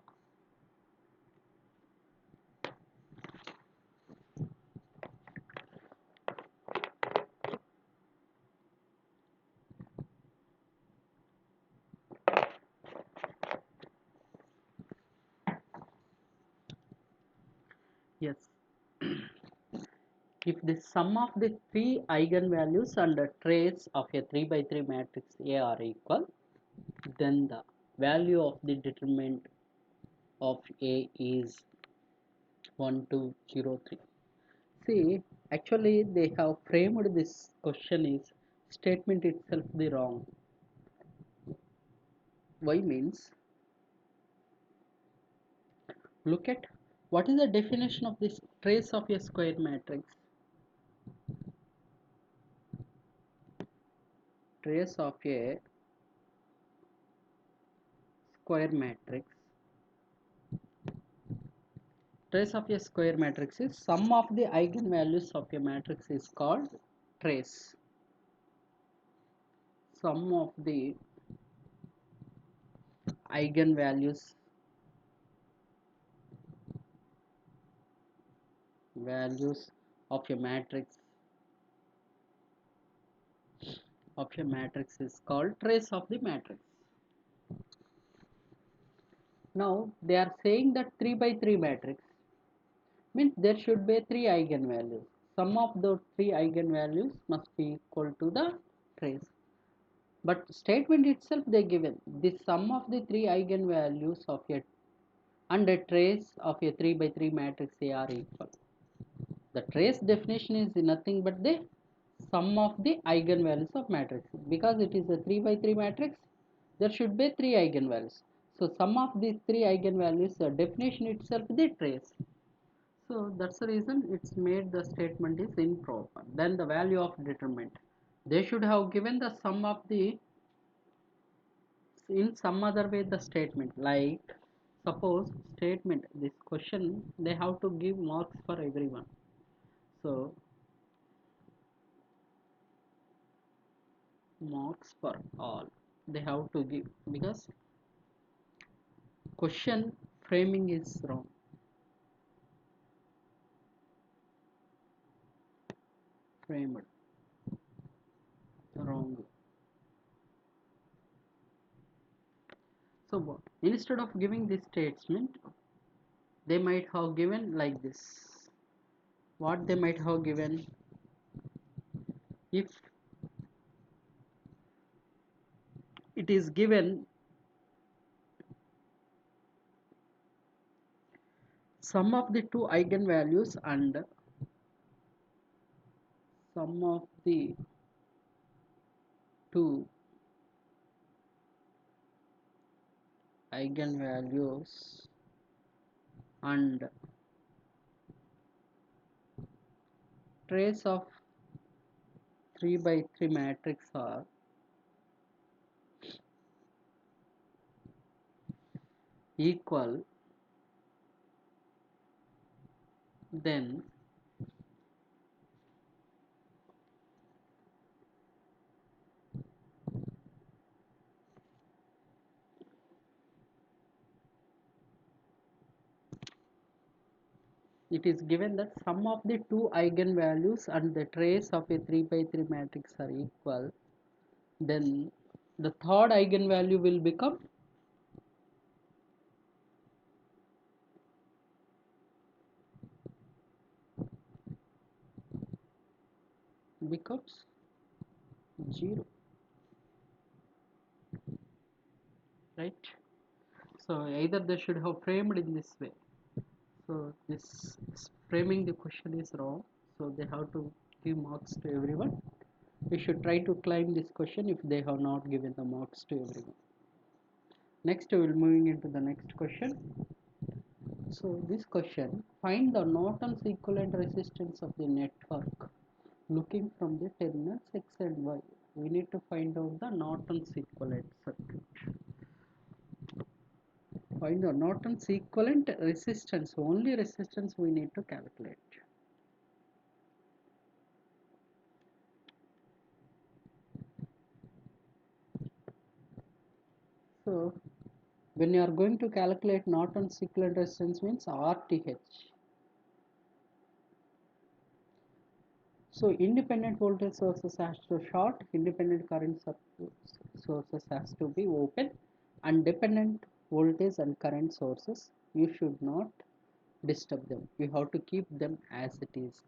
Yes. If the sum of the three eigenvalues and the trace of a 3 by 3 matrix A are equal, then the value of the determinant of A is 1, 2, 0, 3. See, actually they have framed this question is statement itself the wrong. Why means, look at what is the definition of this trace of a square matrix. Trace of a square matrix. Trace of a square matrix is sum of the eigenvalues of a matrix is called trace. Sum of the eigenvalues of a matrix is called trace of the matrix. Now they are saying that 3 by 3 matrix means there should be 3 eigenvalues. Sum of those 3 eigenvalues must be equal to the trace. But statement itself they given the sum of the 3 eigenvalues of a and a trace of a 3 by 3 matrix A are equal. The trace definition is nothing but the sum of the eigenvalues of matrix. Because it is a 3 by 3 matrix, there should be 3 eigenvalues. So sum of these 3 eigenvalues, the definition itself the trace. So that's the reason it's made the statement is improper. Then the value of determinant. They should have given the sum of the, in some other way, the statement, like suppose statement, this question they have to give marks for everyone. So marks for all they have to give, because question framing is wrong. Framed wrong. So instead of giving this statement, they might have given like this. What they might have given, if it is given sum of the two eigenvalues and sum of the two eigenvalues and trace of 3 by 3 matrix are equal, then it is given that sum of the two eigenvalues and the trace of a 3 by 3 matrix are equal, then the third eigenvalue will becomes 0, right? So either they should have framed in this way. So this framing the question is wrong, so they have to give marks to everyone. We should try to claim this question if they have not given the marks to everyone. Next we will moving into the next question. So this question, find the Norton's equivalent resistance of the network looking from the terminals X and Y. We need to find out the Norton's equivalent circuit. Find the Norton's equivalent resistance, only resistance we need to calculate. So when you are going to calculate Norton's equivalent resistance means RTH. So independent voltage sources has to short, independent current sources has to be open, and dependent voltage and current sources you should not disturb them. You have to keep them as it is.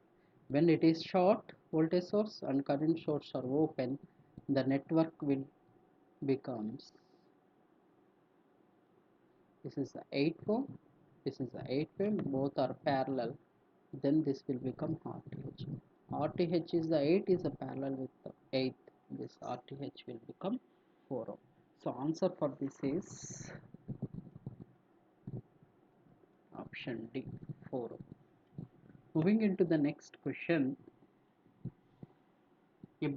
When it is short, voltage source and current source are open, the network will becomes, this is the 8 ohm, this is the 8 ohm, both are parallel, then this will become RTH. RTH is the 8 is a parallel with the 8, this RTH will become 4 ohm. So answer for this is option D, 4 ohm. Moving into the next question, a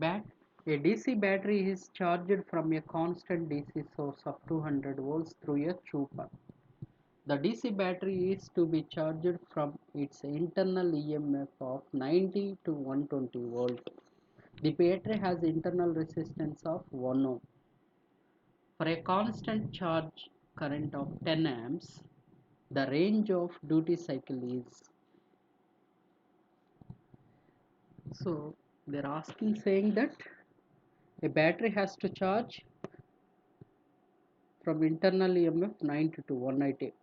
DC battery is charged from a constant DC source of 200 volts through a chupa. The DC battery is to be charged from its internal EMF of 90 to 120 volt. The battery has internal resistance of 1 ohm. For a constant charge current of 10 amps, the range of duty cycle is. So they're asking saying that a battery has to charge from internal EMF 90 to 180.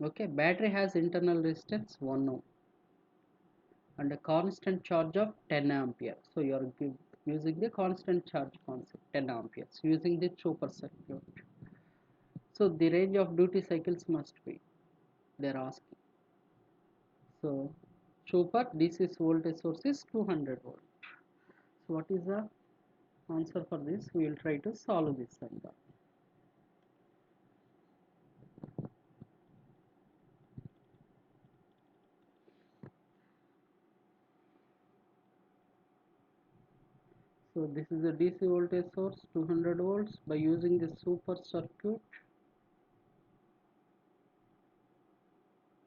Okay, battery has internal resistance 1 ohm and a constant charge of 10 ampere. So you are using the constant charge concept 10 amperes using the Chopper circuit. So the range of duty cycles must be, they are asking. So Chopper DC voltage source is 200 volt. So what is the answer for this? We will try to solve this number. So this is a DC voltage source 200 volts. By using the super circuit,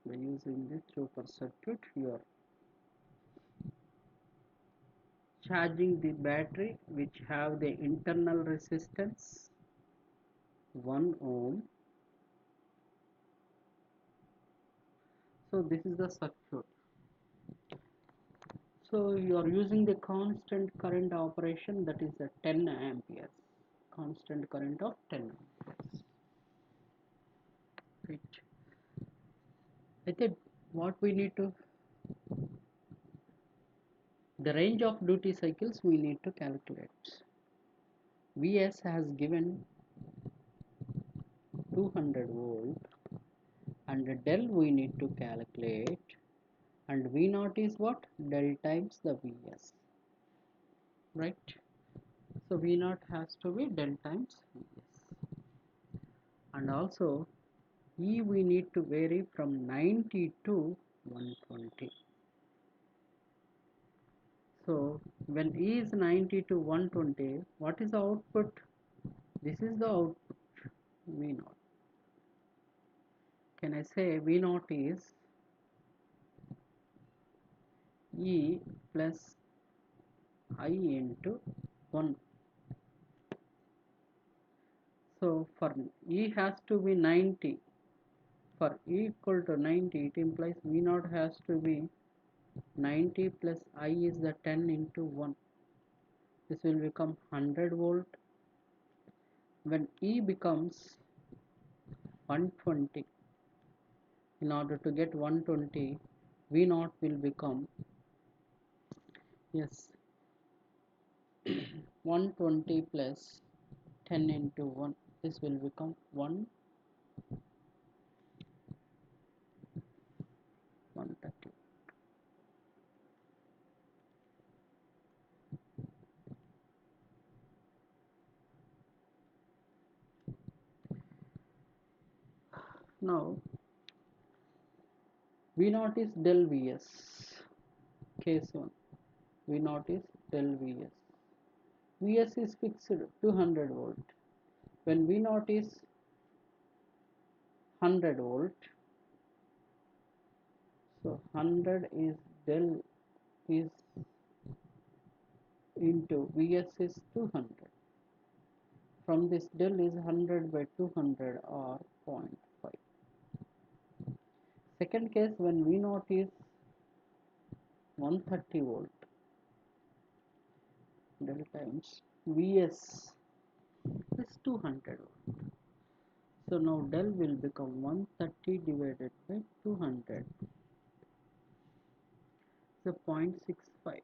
by using the super circuit, you are charging the battery which have the internal resistance 1 ohm. So this is the circuit. So you are using the constant current operation, that is a 10 amperes, constant current of 10 amperes. Right. I think what we need to, the range of duty cycles we need to calculate. Vs has given 200 volt and del we need to calculate, and V0 is what? Del times the Vs, right? So V0 has to be del times Vs, and also E we need to vary from 90 to 120. So when E is 90 to 120, what is the output? This is the output, V0. Can I say V0 is E plus I into 1. So for E has to be 90. For E equal to 90, it implies V0 has to be 90 plus I is the 10 into 1. This will become 100 volt. When E becomes 120, in order to get 120, V0 will become, yes, 120 plus 10 into 1. this will become 130. Now V naught is del Vs. Case 1. V naught is del Vs. Vs is fixed 200 volt. When V naught is 100 volt, so 100 is del is into Vs is 200. From this del is 100 by 200 or 0.5. Second case, when V naught is 130 volt, del times Vs is 200 volt. So now del will become 130 divided by 200, so 0.65.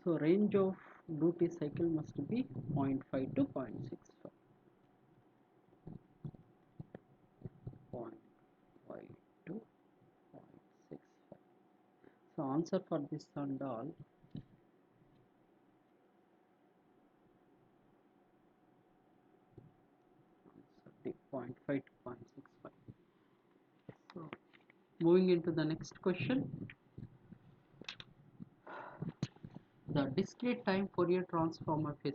So range of duty cycle must be 0.5 to 0.65. 0.5 to 0.65. So answer for this and all, answer 0.5 to 0.65. So moving into the next question. The discrete time Fourier transform of a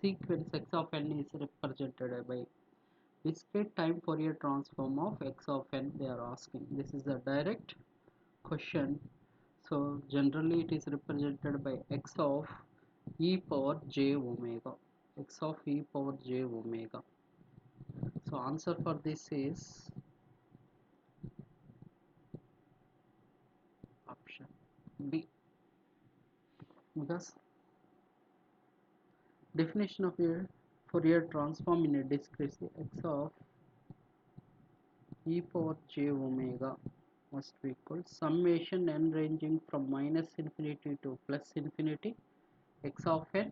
sequence x of n is represented by discrete time Fourier transform of x of n, they are asking. This is a direct question. So generally it is represented by x of e power j omega. X of e power j omega. So answer for this is option B. Because definition of a Fourier transform in a discrete x of e power j omega must be equal summation n ranging from minus infinity to plus infinity x of n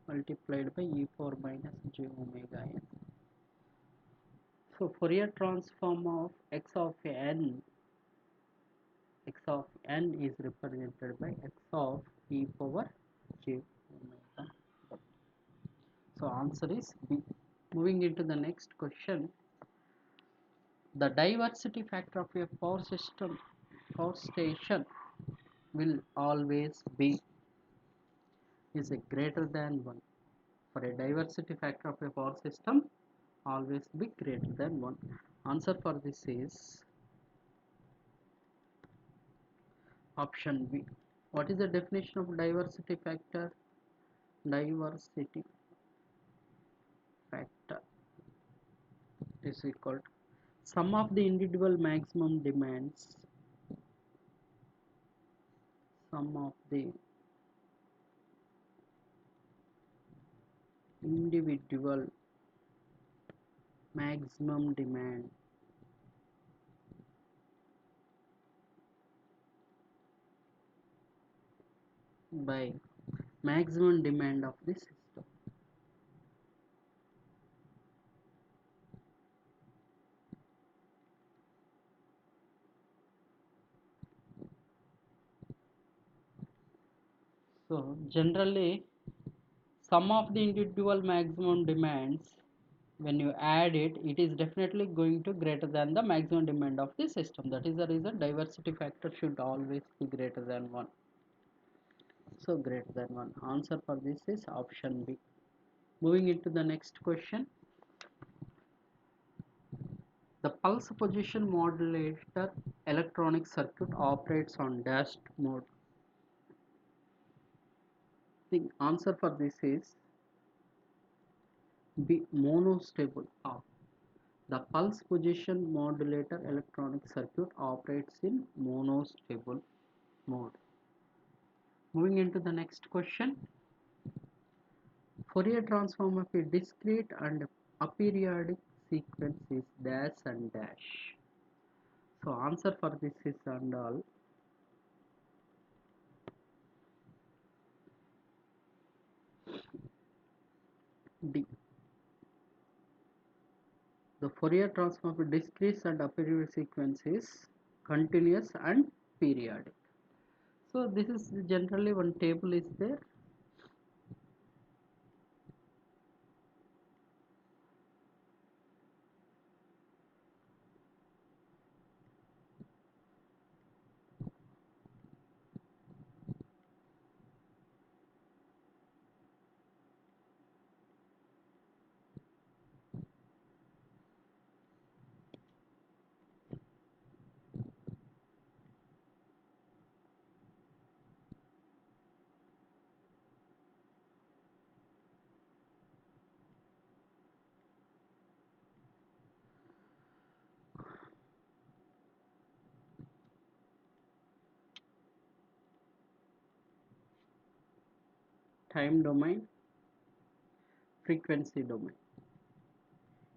multiplied by e power minus j omega n. So Fourier transform of x of n is represented by x of e power j omega. So answer is B. Moving into the next question. The diversity factor of a power station will always be is a greater than 1. For a diversity factor of a power system, always be greater than 1. Answer for this is option B. What is the definition of diversity factor? Diversity factor is equal to sum of the individual maximum demands, sum of the individual maximum demand by maximum demand of the system. So generally sum of the individual maximum demands, when you add it, it is definitely going to greater than the maximum demand of the system. That is the reason diversity factor should always be greater than 1. So greater than 1. Answer for this is option B. Moving into the next question. The pulse position modulator electronic circuit operates on dashed mode. The answer for this is B. Monostable off. The pulse position modulator electronic circuit operates in monostable mode. Moving into the next question. Fourier transform of a discrete and aperiodic sequence is dash and dash. So answer for this is and all D. The Fourier transform of discrete and aperiodic sequence is continuous and periodic. So this is generally one table is there. Time domain, frequency domain.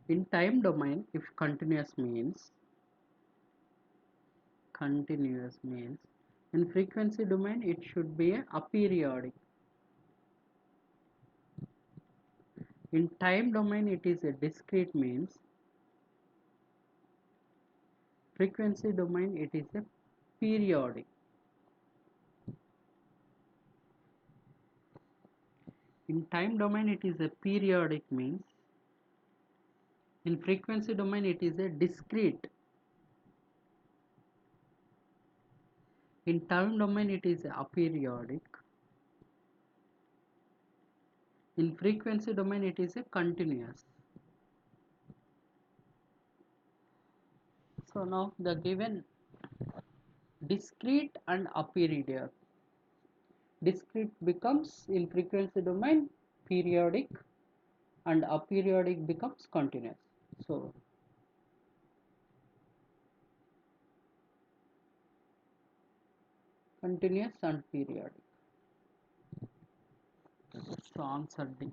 In time domain, if continuous means, in frequency domain it should be a aperiodic. In time domain it is a discrete means, frequency domain it is a periodic. In time domain it is a periodic means, in frequency domain it is a discrete. In time domain it is a aperiodic. In frequency domain it is a continuous. So now the given discrete and aperiodic. Discrete becomes in frequency domain periodic and aperiodic becomes continuous. So continuous and periodic. So answer D.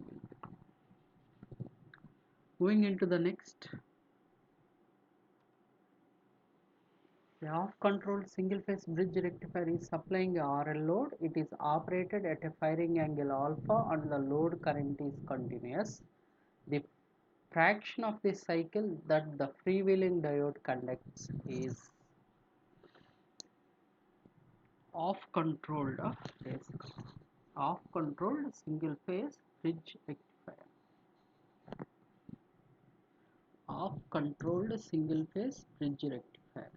Moving into the next. The off-controlled single-phase bridge rectifier is supplying a RL load. It is operated at a firing angle alpha and the load current is continuous. The fraction of the cycle that the freewheeling diode conducts is off-controlled single-phase bridge rectifier. Off-controlled single-phase bridge rectifier.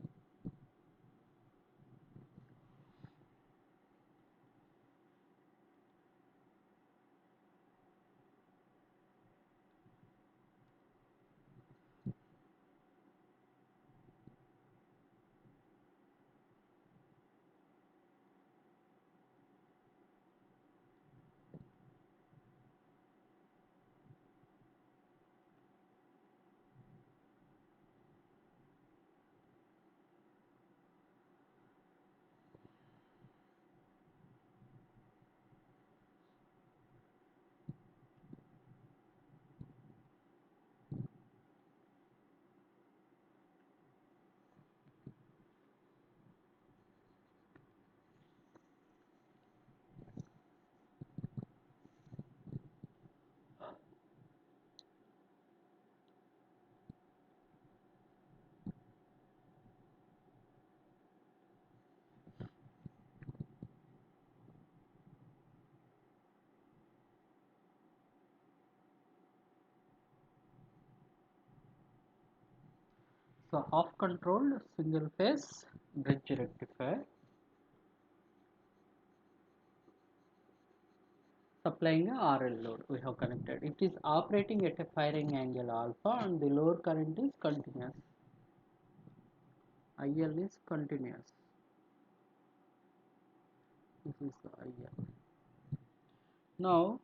So off-controlled single-phase bridge rectifier supplying a RL load we have connected. It is operating at a firing angle alpha and the load current is continuous. IL is continuous. This is the IL. Now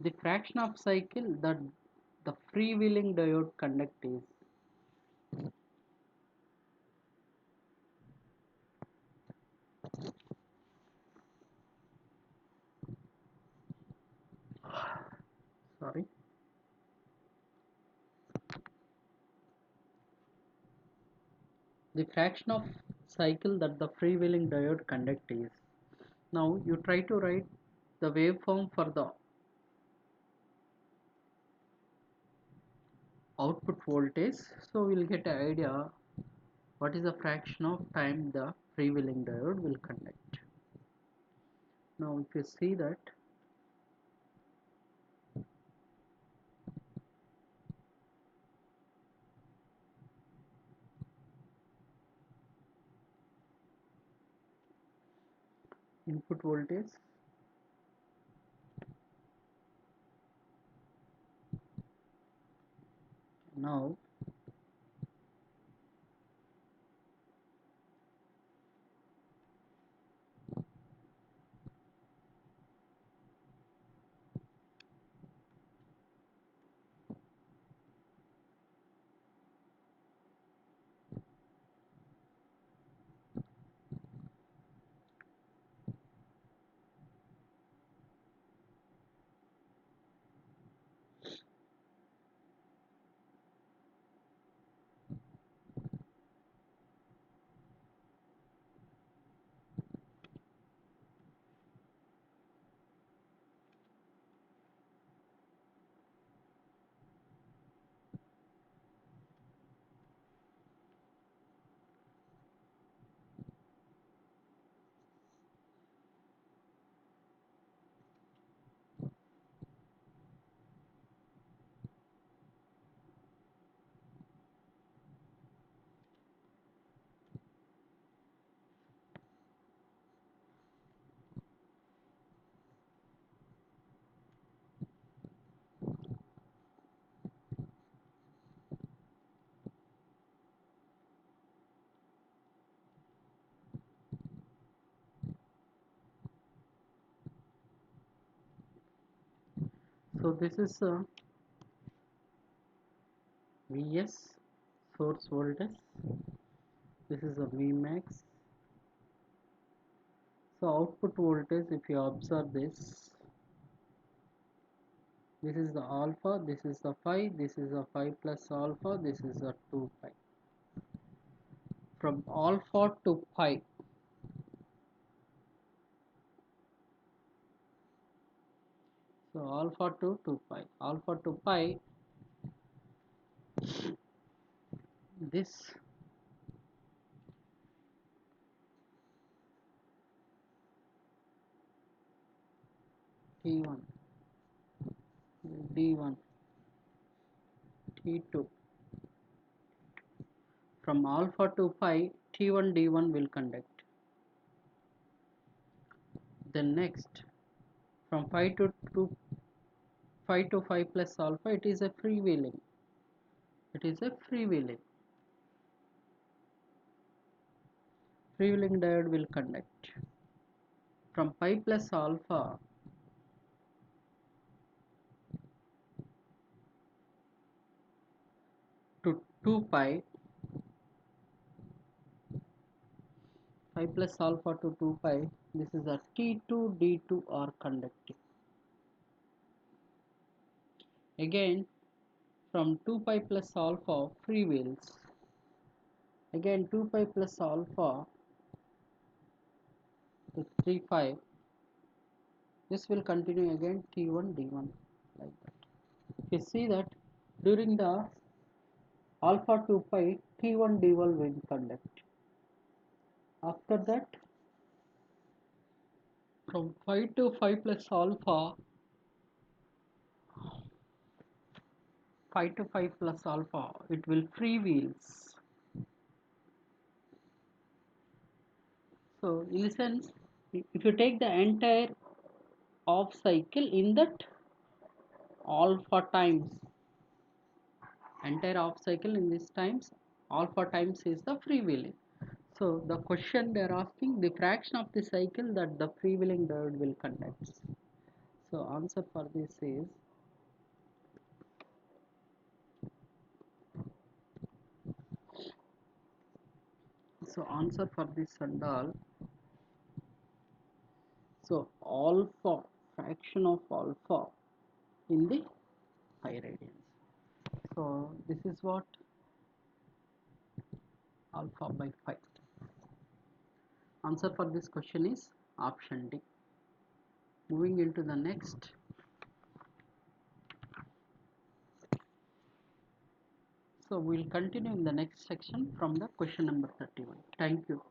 the fraction of cycle that the freewheeling diode conduct is sorry the fraction of cycle that the freewheeling diode conduct is. Now you try to write the waveform for the output voltage. So we'll get an idea what is the fraction of time the freewheeling diode will conduct. Now if you see that input voltage, now so this is Vs source voltage, this is a Vmax. So output voltage, if you observe this is the alpha, this is the phi, this is the phi plus alpha, this is the 2 pi. From alpha to pi, so alpha to 2 pi, alpha to pi, this T1, D1, T2. From alpha to pi, T1, D1 will conduct. Then next, from phi to 2, phi to phi plus alpha, it is a freewheeling. It is a freewheeling. Freewheeling diode will conduct. From pi plus alpha to 2 pi, pi plus alpha to 2 pi, this is a T2, D2 are conducting. Again, from 2 pi plus alpha freewheels. Again 2 pi plus alpha to 3 pi. This will continue again T1, D1 like that. You see that during the alpha to pi, T1, D1 will conduct. After that, from phi to phi plus alpha, phi to phi plus alpha, it will freewheels. So in a sense, if you take the entire off cycle in that alpha times, entire off cycle in this times, alpha times is the freewheeling. So the question they are asking, the fraction of the cycle that the freewheeling diode will conduct. So answer for this is answer for this and all. So alpha, fraction of alpha in the pi radians. So this is what alpha by 5. Answer for this question is option D. Moving into the next. So we'll continue in the next section from the question number 31. Thank you.